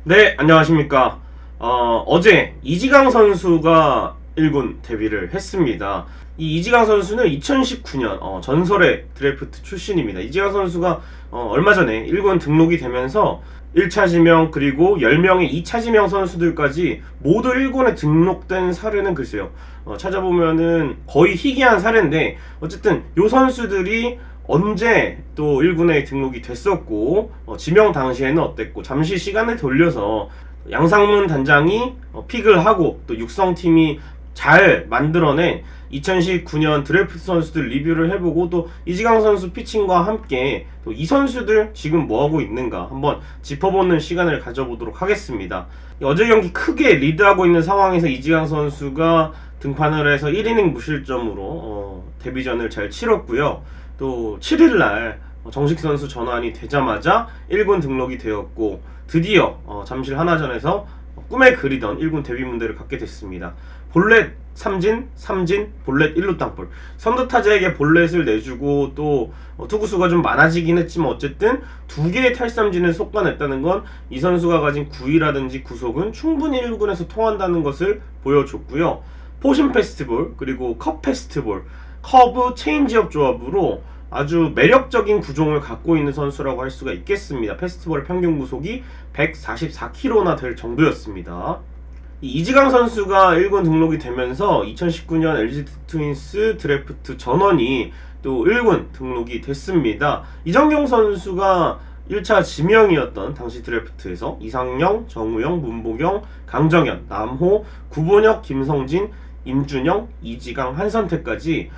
네, 안녕하십니까. 어제 이지강 선수가 1군 데뷔를 했습니다. 이 이지강 선수는 2019년 전설의 드래프트 출신입니다. 이지강 선수가 얼마 전에 1군 등록이 되면서 1차 지명 그리고 10명의 2차 지명 선수들까지 모두 1군에 등록된 사례는 글쎄요. 찾아보면은 거의 희귀한 사례인데 어쨌든 요 선수들이 언제 또 1군에 등록이 됐었고 지명 당시에는 어땠고 잠시 시간을 돌려서 양상문 단장이 픽을 하고 또 육성팀이 잘 만들어낸 2019년 드래프트 선수들 리뷰를 해보고 또 이지강 선수 피칭과 함께 또 이 선수들 지금 뭐하고 있는가 한번 짚어보는 시간을 가져보도록 하겠습니다. 어제 경기 크게 리드하고 있는 상황에서 이지강 선수가 등판을 해서 1이닝 무실점으로 데뷔전을 잘 치렀고요. 또 7일날 정식 선수 전환이 되자마자 1군 등록이 되었고 드디어 잠실 하나전에서 꿈에 그리던 1군 데뷔 무대를 갖게 됐습니다. 볼넷 삼진, 볼넷 1루 땅볼. 선두 타자에게 볼넷을 내주고 또 투구수가 좀 많아지긴 했지만 어쨌든 두 개의 탈삼진을 솎아냈다는 건 이 선수가 가진 구위라든지 구속은 충분히 1군에서 통한다는 것을 보여줬고요. 포심 패스트볼 그리고 컵 패스트볼, 커브 체인지업 조합으로 아주 매력적인 구종을 갖고 있는 선수라고 할 수가 있겠습니다. 패스트볼의 평균 구속이 144km나 될 정도였습니다. 이지강 선수가 1군 등록이 되면서 2019년 LG 트윈스 드래프트 전원이 또 1군 등록이 됐습니다. 이정경 선수가 1차 지명이었던 당시 드래프트에서 이상영, 정우영, 문보경, 강정현, 남호, 구본혁, 김성진, 임준영, 이지강, 한선태까지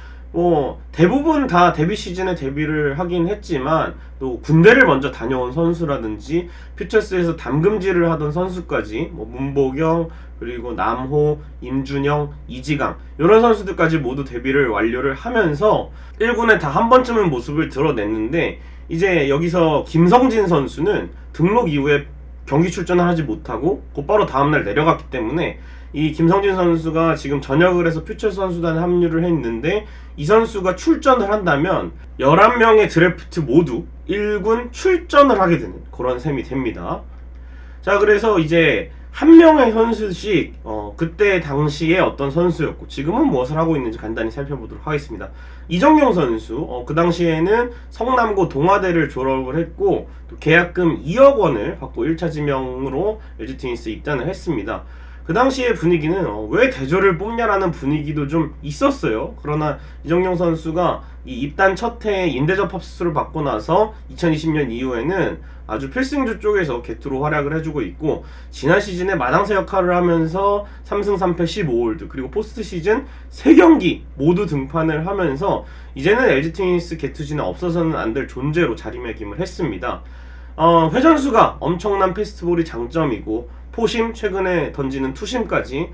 대부분 다 데뷔 시즌에 데뷔를 하긴 했지만 또 군대를 먼저 다녀온 선수라든지 퓨처스에서 담금질을 하던 선수까지 문보경 그리고 남호, 임준영, 이지강 이런 선수들까지 모두 데뷔를 완료를 하면서 1군에 다 한 번쯤은 모습을 드러냈는데 이제 여기서 김성진 선수는 등록 이후에 경기 출전을 하지 못하고 곧바로 다음날 내려갔기 때문에 이 김성진 선수가 지금 전역을 해서 퓨처스 선수단에 합류를 했는데 이 선수가 출전을 한다면 11명의 드래프트 모두 1군 출전을 하게 되는 그런 셈이 됩니다. 자, 그래서 이제 한 명의 선수씩 그때 당시에 어떤 선수였고 지금은 무엇을 하고 있는지 간단히 살펴보도록 하겠습니다. 이정경 선수 그 당시에는 성남고 동아대를 졸업을 했고 또 계약금 2억 원을 받고 1차 지명으로 LG 트윈스 입단을 했습니다. 그 당시의 분위기는 왜 대저를 뽑냐라는 분위기도 좀 있었어요. 그러나 이정경 선수가 이 입단 첫 해에 임대접 합수를 받고 나서 2020년 이후에는 아주 필승주 쪽에서 개투로 활약을 해주고 있고 지난 시즌에 마당새 역할을 하면서 3승 3패 15홀드 그리고 포스트 시즌 3경기 모두 등판을 하면서 이제는 LG 트윈스 개투진에 없어서는 안 될 존재로 자리매김을 했습니다. 회전수가 엄청난 패스트볼이 장점이고 포심 최근에 던지는 투심까지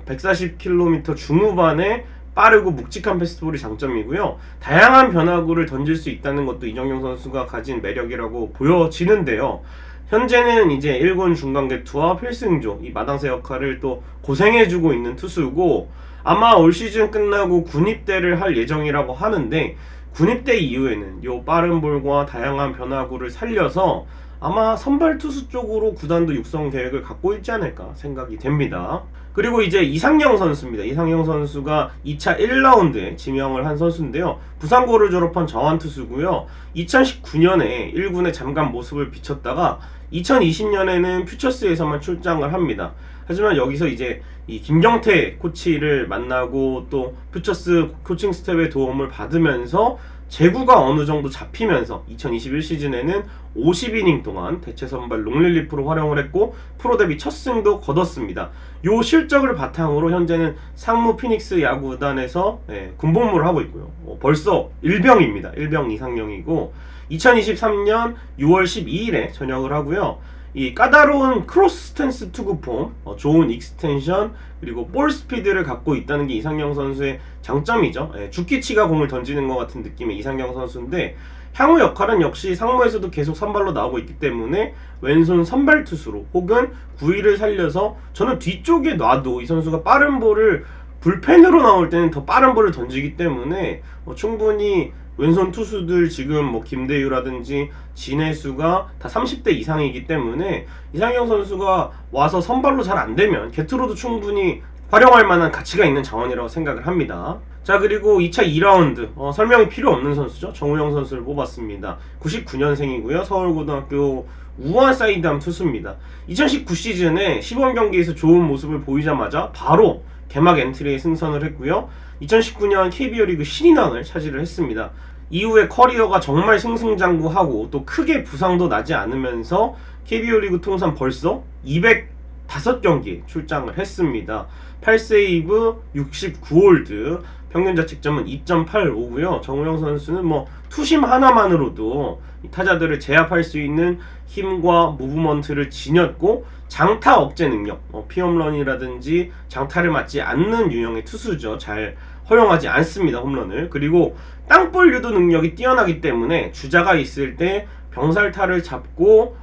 140km 중후반에 빠르고 묵직한 패스트볼이 장점이고요. 다양한 변화구를 던질 수 있다는 것도 이정경 선수가 가진 매력이라고 보여지는데요. 현재는 이제 1군 중간 개투와 필승조 이 마당새 역할을 또 고생해주고 있는 투수고 아마 올 시즌 끝나고 군입대를 할 예정이라고 하는데 군입대 이후에는 요 빠른 볼과 다양한 변화구를 살려서 아마 선발 투수 쪽으로 구단도 육성 계획을 갖고 있지 않을까 생각이 됩니다. 그리고 이제 이상영 선수입니다. 이상영 선수가 2차 1라운드에 지명을 한 선수인데요. 부산고를 졸업한 정한 투수고요. 2019년에 1군에 잠깐 모습을 비췄다가 2020년에는 퓨처스에서만 출장을 합니다. 하지만 여기서 이제 이 김경태 코치를 만나고 또 퓨처스 코칭 스텝의 도움을 받으면서 제구가 어느 정도 잡히면서 2021 시즌에는 50이닝 동안 대체 선발 롱릴리프로 활용을 했고 프로 데뷔 첫 승도 거뒀습니다. 요 실적을 바탕으로 현재는 상무 피닉스 야구단에서 군복무를 하고 있고요. 벌써 일병입니다. 일병 이상영이고 2023년 6월 12일에 전역을 하고요. 이 까다로운 크로스 스탠스 투구 폼, 좋은 익스텐션, 그리고 볼 스피드를 갖고 있다는 게 이상영 선수의 장점이죠. 죽기치가 공을 던지는 것 같은 느낌의 이상영 선수인데 향후 역할은 역시 상무에서도 계속 선발로 나오고 있기 때문에 왼손 선발 투수로 혹은 구위를 살려서 저는 뒤쪽에 놔도 이 선수가 빠른 볼을 불펜으로 나올 때는 더 빠른 볼을 던지기 때문에 충분히 왼손 투수들 지금 뭐 김대유라든지 진해수가 다 30대 이상이기 때문에 이상형 선수가 와서 선발로 잘 안 되면 게트로도 충분히 활용할 만한 가치가 있는 자원이라고 생각을 합니다. 자, 그리고 2차 2라운드 설명이 필요 없는 선수죠. 정우영 선수를 뽑았습니다. 99년생이고요. 서울고등학교 우한 사이드암 투수입니다. 2019 시즌에 시범 경기에서 좋은 모습을 보이자마자 바로 개막 엔트리에 승선을 했고요. 2019년 KBO 리그 신인왕을 차지를 했습니다. 이후에 커리어가 정말 승승장구하고 또 크게 부상도 나지 않으면서 KBO 리그 통산 벌써 205경기에 출장을 했습니다. 8세이브 69홀드, 평균 자책점은 2.85고요. 정우영 선수는 뭐 투심 하나만으로도 타자들을 제압할 수 있는 힘과 무브먼트를 지녔고 장타 억제 능력, 피홈런이라든지 장타를 맞지 않는 유형의 투수죠. 잘 허용하지 않습니다, 홈런을. 그리고 땅볼 유도 능력이 뛰어나기 때문에 주자가 있을 때 병살타를 잡고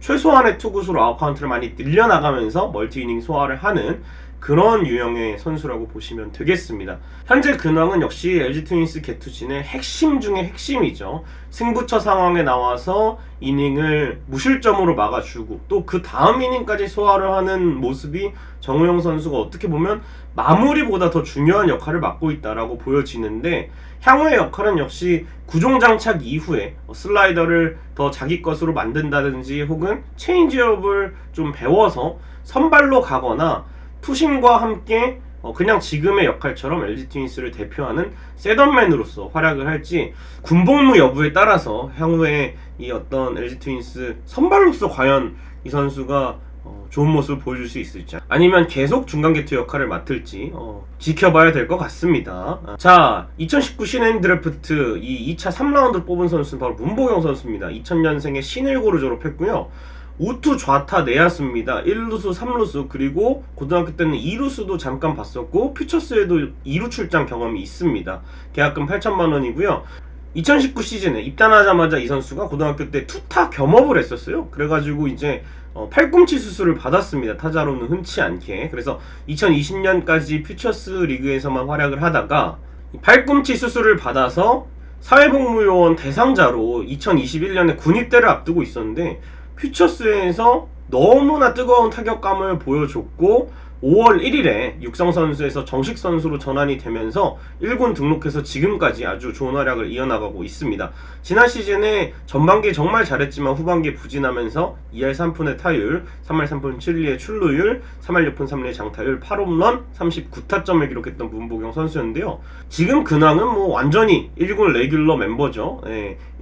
최소한의 투구수로 아웃카운트를 많이 늘려나가면서 멀티이닝 소화를 하는 그런 유형의 선수라고 보시면 되겠습니다. 현재 근황은 역시 LG 트윈스 개투진의 핵심 중의 핵심이죠. 승부처 상황에 나와서 이닝을 무실점으로 막아주고 또 그 다음 이닝까지 소화를 하는 모습이 정우영 선수가 어떻게 보면 마무리보다 더 중요한 역할을 맡고 있다라고 보여지는데, 향후의 역할은 역시 구종장착 이후에 슬라이더를 더 자기 것으로 만든다든지 혹은 체인지업을 좀 배워서 선발로 가거나 투심과 함께 그냥 지금의 역할처럼 LG 트윈스를 대표하는 셋업맨으로서 활약을 할지, 군복무 여부에 따라서 향후에 이 어떤 LG 트윈스 선발로서 과연 이 선수가 좋은 모습을 보여줄 수 있을지, 아니면 계속 중간 게투 역할을 맡을지 지켜봐야 될 것 같습니다. 자, 2019 신인 드래프트 이 2차 3라운드를 뽑은 선수는 바로 문보경 선수입니다. 2000년생의 신일고를 졸업했고요. 우투 좌타 내야수입니다. 1루수 3루수 그리고 고등학교 때는 2루수도 잠깐 봤었고 퓨처스에도 2루 출장 경험이 있습니다. 계약금 8천만원이고요 2019 시즌에 입단하자마자 이 선수가 고등학교 때 투타 겸업을 했었어요. 그래가지고 이제 팔꿈치 수술을 받았습니다. 타자로는 흔치 않게. 그래서 2020년까지 퓨처스 리그에서만 활약을 하다가 팔꿈치 수술을 받아서 사회복무요원 대상자로 2021년에 군입대를 앞두고 있었는데 퓨처스에서 너무나 뜨거운 타격감을 보여줬고 5월 1일에 육상선수에서 정식 선수로 전환이 되면서 1군 등록해서 지금까지 아주 좋은 활약을 이어나가고 있습니다. 지난 시즌에 전반기에 정말 잘했지만 후반기에 부진하면서 2할 3푼의 타율, 3할 3푼 7리의 출루율, 3할 6푼 3리의 장타율, 8홈런, 39타점을 기록했던 문보경 선수였는데요. 지금 근황은 뭐 완전히 1군 레귤러 멤버죠.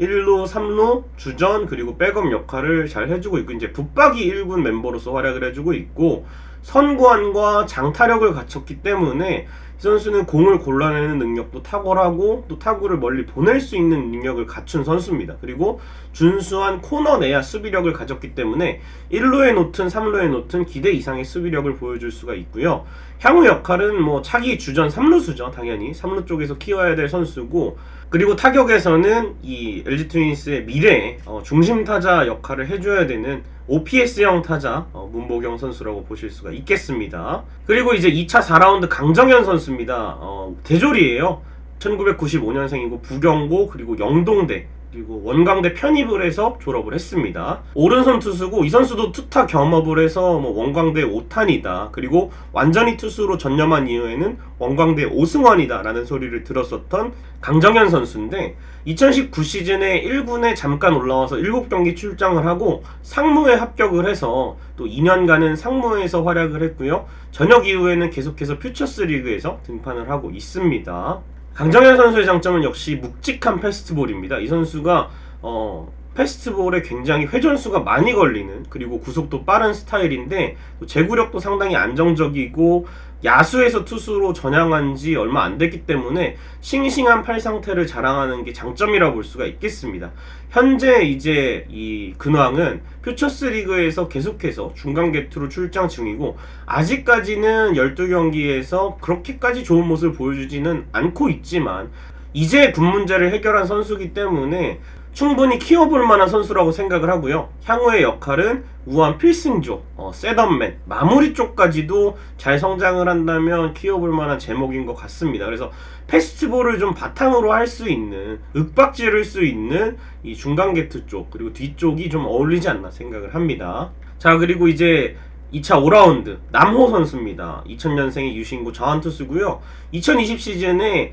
1루, 3루, 주전 그리고 백업 역할을 잘 해주고 있고 이제 붙박이 1군 멤버로서 활약을 해주고 있고, 선구안과 장타력을 갖췄기 때문에 이 선수는 공을 골라내는 능력도 탁월하고 또 타구를 멀리 보낼 수 있는 능력을 갖춘 선수입니다. 그리고 준수한 코너 내야 수비력을 가졌기 때문에 1루에 놓든 3루에 놓든 기대 이상의 수비력을 보여줄 수가 있고요. 향후 역할은 뭐 차기 주전 3루수죠. 당연히 3루 쪽에서 키워야 될 선수고, 그리고 타격에서는 이 LG 트윈스의 미래의 중심 타자 역할을 해줘야 되는 OPS형 타자 문보경 선수라고 보실 수가 있겠습니다. 그리고 이제 2차 4라운드 강정현 선수입니다. 대졸이에요. 1995년생이고 부경고 그리고 영동대 그리고 원광대 편입을 해서 졸업을 했습니다. 오른손 투수고 이 선수도 투타 겸업을 해서 뭐 원광대 5탄이다 그리고 완전히 투수로 전념한 이후에는 원광대 5승환이다 라는 소리를 들었었던 강정현 선수인데, 2019 시즌에 1군에 잠깐 올라와서 7경기 출장을 하고 상무에 합격을 해서 또 2년간은 상무에서 활약을 했고요. 전역 이후에는 계속해서 퓨처스 리그에서 등판을 하고 있습니다. 강정현 선수의 장점은 역시 묵직한 패스트볼입니다. 이 선수가 패스트볼에 굉장히 회전수가 많이 걸리는, 그리고 구속도 빠른 스타일인데 제구력도 상당히 안정적이고 야수에서 투수로 전향한 지 얼마 안 됐기 때문에 싱싱한 팔 상태를 자랑하는 게 장점이라고 볼 수가 있겠습니다. 현재 이제 이 근황은 퓨처스 리그에서 계속해서 중간 게투로 출장 중이고 아직까지는 12경기에서 그렇게까지 좋은 모습을 보여주지는 않고 있지만 이제 군 문제를 해결한 선수이기 때문에 충분히 키워볼 만한 선수라고 생각을 하고요. 향후의 역할은 우한 필승조, 셋업맨, 마무리 쪽까지도 잘 성장을 한다면 키워볼 만한 제목인 것 같습니다. 그래서 패스트볼을 좀 바탕으로 할 수 있는, 윽박지를 수 있는 이 중간 게트 쪽, 그리고 뒤쪽이 좀 어울리지 않나 생각을 합니다. 자, 그리고 이제 2차 5라운드 남호 선수입니다. 2000년생의 유신구 자완투수고요. 2020 시즌에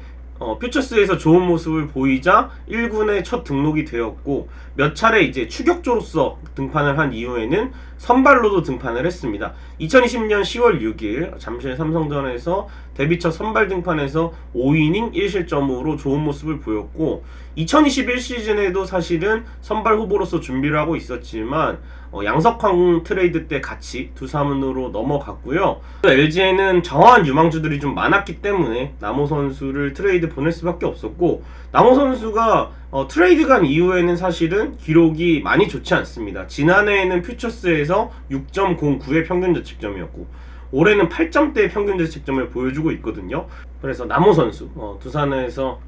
퓨처스에서 좋은 모습을 보이자 1군에 첫 등록이 되었고 몇 차례 이제 추격조로서 등판을 한 이후에는 선발로도 등판을 했습니다. 2020년 10월 6일 잠실 삼성전에서 데뷔 첫 선발 등판에서 5이닝 1실점으로 좋은 모습을 보였고 2021 시즌에도 사실은 선발 후보로서 준비를 하고 있었지만 양석환 트레이드 때 같이 두산으로 넘어갔고요. LG에는 정확한 유망주들이 좀 많았기 때문에 남호 선수를 트레이드 보낼 수밖에 없었고 남호 선수가 트레이드 간 이후에는 사실은 기록이 많이 좋지 않습니다. 지난해에는 퓨처스에서 6.09의 평균 자책점이었고 올해는 8점대의 평균 자책점을 보여주고 있거든요. 그래서 남호 선수 두산에서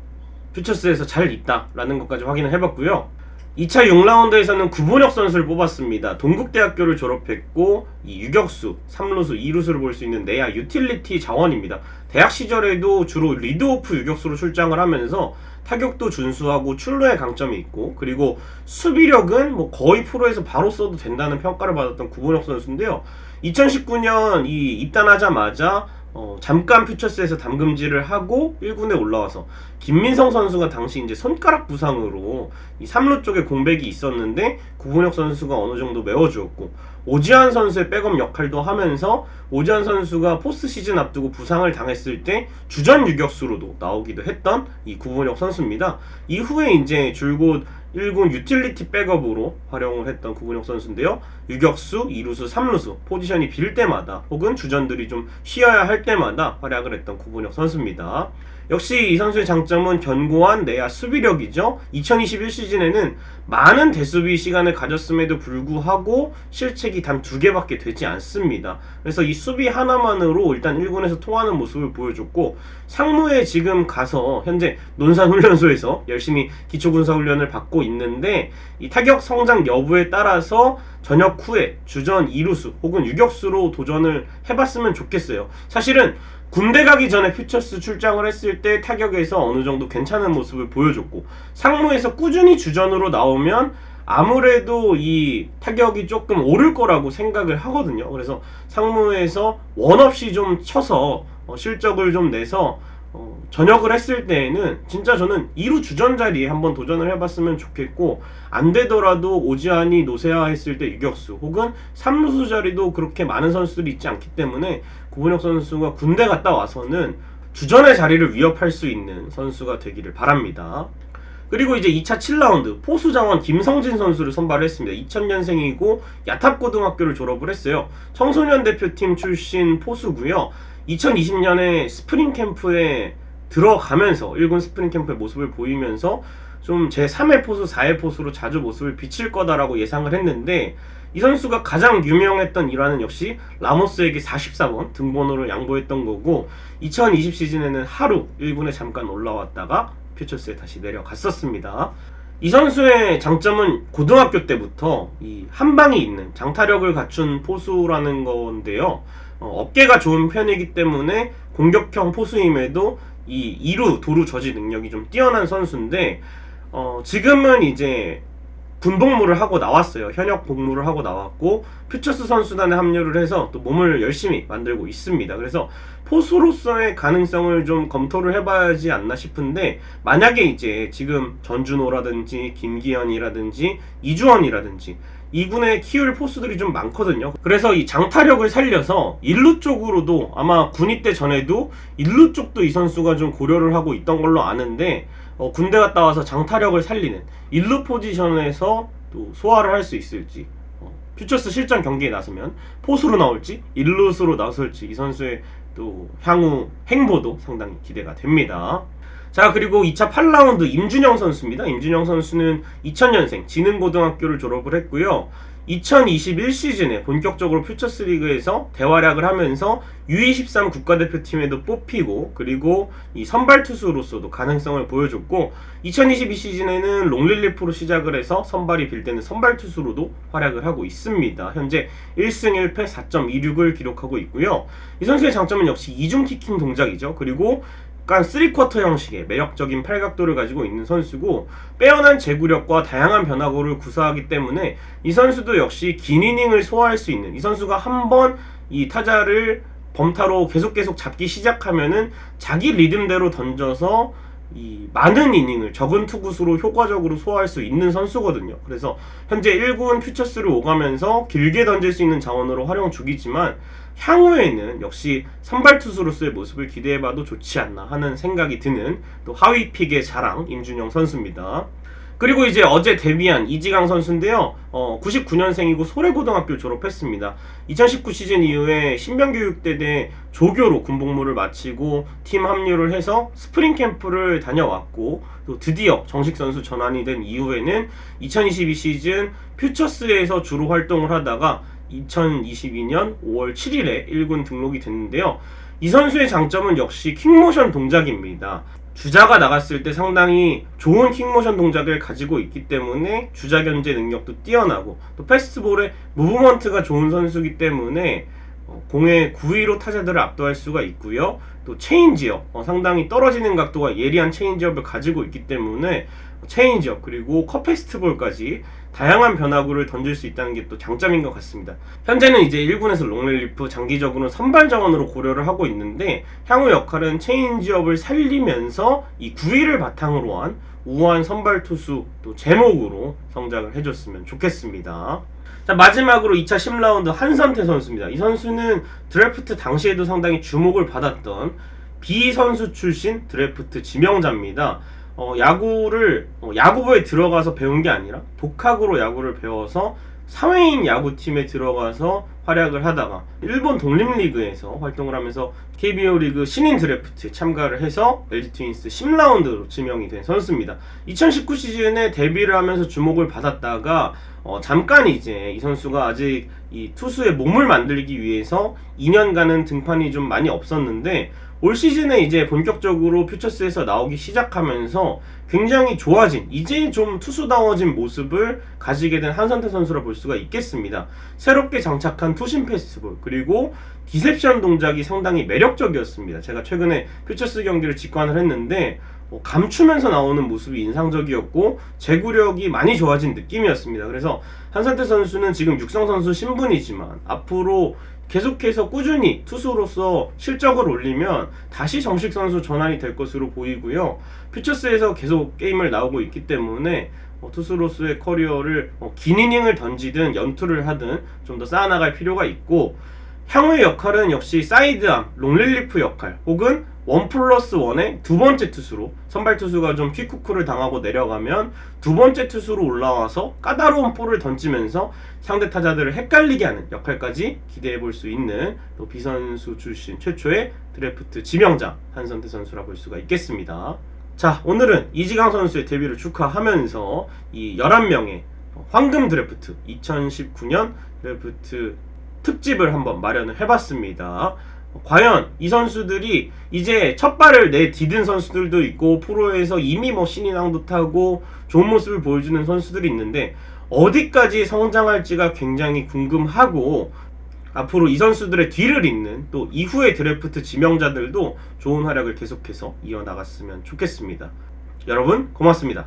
퓨처스에서 잘 있다라는 것까지 확인을 해봤고요. 2차 6라운드에서는 구본혁 선수를 뽑았습니다. 동국대학교를 졸업했고 이 유격수, 3루수, 2루수를 볼 수 있는 내야 유틸리티 자원입니다. 대학 시절에도 주로 리드오프 유격수로 출장을 하면서 타격도 준수하고 출루에 강점이 있고 그리고 수비력은 뭐 거의 프로에서 바로 써도 된다는 평가를 받았던 구본혁 선수인데요. 2019년 입단하자마자 잠깐 퓨처스에서 담금질을 하고 1군에 올라와서 김민성 선수가 당시 이제 손가락 부상으로 이 3루 쪽에 공백이 있었는데 구본혁 선수가 어느 정도 메워주었고 오지환 선수의 백업 역할도 하면서 오지환 선수가 포스트 시즌 앞두고 부상을 당했을 때 주전 유격수로도 나오기도 했던 이 구본혁 선수입니다. 이후에 이제 줄곧 1군 유틸리티 백업으로 활용을 했던 구본혁 선수인데요. 유격수, 2루수, 3루수 포지션이 빌 때마다 혹은 주전들이 좀 쉬어야 할 때마다 활약을 했던 구본혁 선수입니다. 역시 이 선수의 장점은 견고한 내야 수비력이죠. 2021 시즌에는 많은 대수비 시간을 가졌음에도 불구하고 실책이 단 2개밖에 되지 않습니다. 그래서 이 수비 하나만으로 일단 1군에서 통하는 모습을 보여줬고 상무에 지금 가서 현재 논산훈련소에서 열심히 기초군사훈련을 받고 있는데 이 타격 성장 여부에 따라서 전역 후에 주전 2루수 혹은 유격수로 도전을 해봤으면 좋겠어요. 사실은 군대 가기 전에 퓨처스 출장을 했을 때 타격에서 어느 정도 괜찮은 모습을 보여줬고 상무에서 꾸준히 주전으로 나오면 아무래도 이 타격이 조금 오를 거라고 생각을 하거든요. 그래서 상무에서 원 없이 좀 쳐서 실적을 좀 내서 전역을 했을 때에는 진짜 저는 2루 주전 자리에 한번 도전을 해봤으면 좋겠고 안 되더라도 오지환이 노세아 했을 때 유격수 혹은 3루수 자리도 그렇게 많은 선수들이 있지 않기 때문에 구본혁 선수가 군대 갔다 와서는 주전의 자리를 위협할 수 있는 선수가 되기를 바랍니다. 그리고 이제 2차 7라운드 포수장원 김성진 선수를 선발을 했습니다. 2000년생이고 야탑고등학교를 졸업을 했어요. 청소년 대표팀 출신 포수고요. 2020년에 스프링 캠프에 들어가면서 1군 스프링 캠프의 모습을 보이면서 좀 제3의 포수, 4의 포수로 자주 모습을 비칠 거다라고 예상을 했는데 이 선수가 가장 유명했던 일화는 역시 라모스에게 44번 등번호를 양보했던 거고 2020 시즌에는 하루 1군에 잠깐 올라왔다가 퓨처스에 다시 내려갔었습니다. 이 선수의 장점은 고등학교 때부터 이 한방이 있는 장타력을 갖춘 포수라는 건데요. 어깨가 좋은 편이기 때문에 공격형 포수임에도 이 2루 도루 저지 능력이 좀 뛰어난 선수인데 지금은 이제 군복무를 하고 나왔어요. 현역 복무를 하고 나왔고 퓨처스 선수단에 합류를 해서 또 몸을 열심히 만들고 있습니다. 그래서 포수로서의 가능성을 좀 검토를 해봐야지 않나 싶은데 만약에 이제 지금 전준호라든지 김기현이라든지 이주원이라든지 2군에 키울 포수들이 좀 많거든요. 그래서 이 장타력을 살려서 1루 쪽으로도 아마 군입 때 전에도 1루 쪽도 이 선수가 좀 고려를 하고 있던 걸로 아는데 군대 갔다 와서 장타력을 살리는 1루 포지션에서 또 소화를 할 수 있을지 퓨처스 실전 경기에 나서면 포수로 나올지 1루수로 나설지 이 선수의 또 향후 행보도 상당히 기대가 됩니다. 자, 그리고 2차 8라운드 임준영 선수입니다. 임준영 선수는 2000년생 진흥고등학교를 졸업을 했고요. 2021 시즌에 본격적으로 퓨처스리그에서 대활약을 하면서 U23 국가대표팀에도 뽑히고, 그리고 이 선발 투수로서도 가능성을 보여줬고, 2022 시즌에는 롱릴리프로 시작을 해서 선발이 빌드는 선발 투수로도 활약을 하고 있습니다. 현재 1승 1패 4.26을 기록하고 있고요. 이 선수의 장점은 역시 이중 키킹 동작이죠. 그리고 약간 3쿼터 형식의 매력적인 팔각도를 가지고 있는 선수고, 빼어난 제구력과 다양한 변화구를 구사하기 때문에 이 선수도 역시 긴 이닝을 소화할 수 있는, 이 선수가 한번 이 타자를 범타로 계속 잡기 시작하면은 자기 리듬대로 던져서 이 많은 이닝을 적은 투구수로 효과적으로 소화할 수 있는 선수거든요. 그래서 현재 1군 퓨처스를 오가면서 길게 던질 수 있는 자원으로 활용 중이지만, 향후에는 역시 선발 투수로서의 모습을 기대해봐도 좋지 않나 하는 생각이 드는 또 하위 픽의 자랑 임준영 선수입니다. 그리고 이제 어제 데뷔한 이지강 선수인데요. 99년생이고 소래고등학교 졸업했습니다. 2019 시즌 이후에 신병교육대 내 조교로 군복무를 마치고 팀 합류를 해서 스프링 캠프를 다녀왔고, 또 드디어 정식 선수 전환이 된 이후에는 2022 시즌 퓨처스에서 주로 활동을 하다가 2022년 5월 7일에 1군 등록이 됐는데요. 이 선수의 장점은 역시 킥모션 동작입니다. 주자가 나갔을 때 상당히 좋은 킥모션 동작을 가지고 있기 때문에 주자 견제 능력도 뛰어나고, 또 패스트볼의 무브먼트가 좋은 선수이기 때문에 공의 구위로 타자들을 압도할 수가 있고요. 또 체인지업, 상당히 떨어지는 각도가 예리한 체인지업을 가지고 있기 때문에 체인지업 그리고 컵페스트볼까지 다양한 변화구를 던질 수 있다는 게 또 장점인 것 같습니다. 현재는 이제 1군에서 롱릴리프, 장기적으로는 선발 자원으로 고려를 하고 있는데, 향후 역할은 체인지업을 살리면서 이 구위를 바탕으로 한 우아한 선발 투수, 또 제목으로 성장을 해줬으면 좋겠습니다. 자, 마지막으로 2차 10라운드 한선태 선수입니다. 이 선수는 드래프트 당시에도 상당히 주목을 받았던 B 선수 출신 드래프트 지명자입니다. 야구를 야구부에 들어가서 배운 게 아니라 독학으로 야구를 배워서 사회인 야구팀에 들어가서 활약을 하다가 일본 독립리그에서 활동을 하면서 KBO 리그 신인 드래프트에 참가를 해서 LG 트윈스 10라운드로 지명이 된 선수입니다. 2019 시즌에 데뷔를 하면서 주목을 받았다가 잠깐 이제 이 선수가 아직 이 투수의 몸을 만들기 위해서 2년간은 등판이 좀 많이 없었는데, 올 시즌에 이제 본격적으로 퓨처스에서 나오기 시작하면서 굉장히 좋아진, 이제 좀 투수다워진 모습을 가지게 된 한선태 선수라 볼 수가 있겠습니다. 새롭게 장착한 투심 패스트볼, 그리고 디셉션 동작이 상당히 매력적이었습니다. 제가 최근에 퓨처스 경기를 직관을 했는데 감추면서 나오는 모습이 인상적이었고 제구력이 많이 좋아진 느낌이었습니다. 그래서 한선태 선수는 지금 육성 선수 신분이지만 앞으로 계속해서 꾸준히 투수로서 실적을 올리면 다시 정식 선수 전환이 될 것으로 보이고요. 퓨처스에서 계속 게임을 나오고 있기 때문에 투수로서의 커리어를 긴 이닝을 던지든 연투를 하든 좀 더 쌓아나갈 필요가 있고, 향후의 역할은 역시 사이드암, 롱릴리프 역할 혹은 1+1의 두 번째 투수로, 선발 투수가 좀 퀵쿠크를 당하고 내려가면 두 번째 투수로 올라와서 까다로운 볼을 던지면서 상대 타자들을 헷갈리게 하는 역할까지 기대해 볼 수 있는 또 B선수 출신 최초의 드래프트 지명자 한선태 선수라 볼 수가 있겠습니다. 자, 오늘은 이지강 선수의 데뷔를 축하하면서 이 11명의 황금 드래프트 2019년 드래프트 특집을 한번 마련을 해봤습니다. 과연 이 선수들이 이제 첫 발을 내디딘 선수들도 있고, 프로에서 이미 신인왕도 타고 좋은 모습을 보여주는 선수들이 있는데 어디까지 성장할지가 굉장히 궁금하고, 앞으로 이 선수들의 뒤를 잇는 또 이후의 드래프트 지명자들도 좋은 활약을 계속해서 이어나갔으면 좋겠습니다. 여러분 고맙습니다.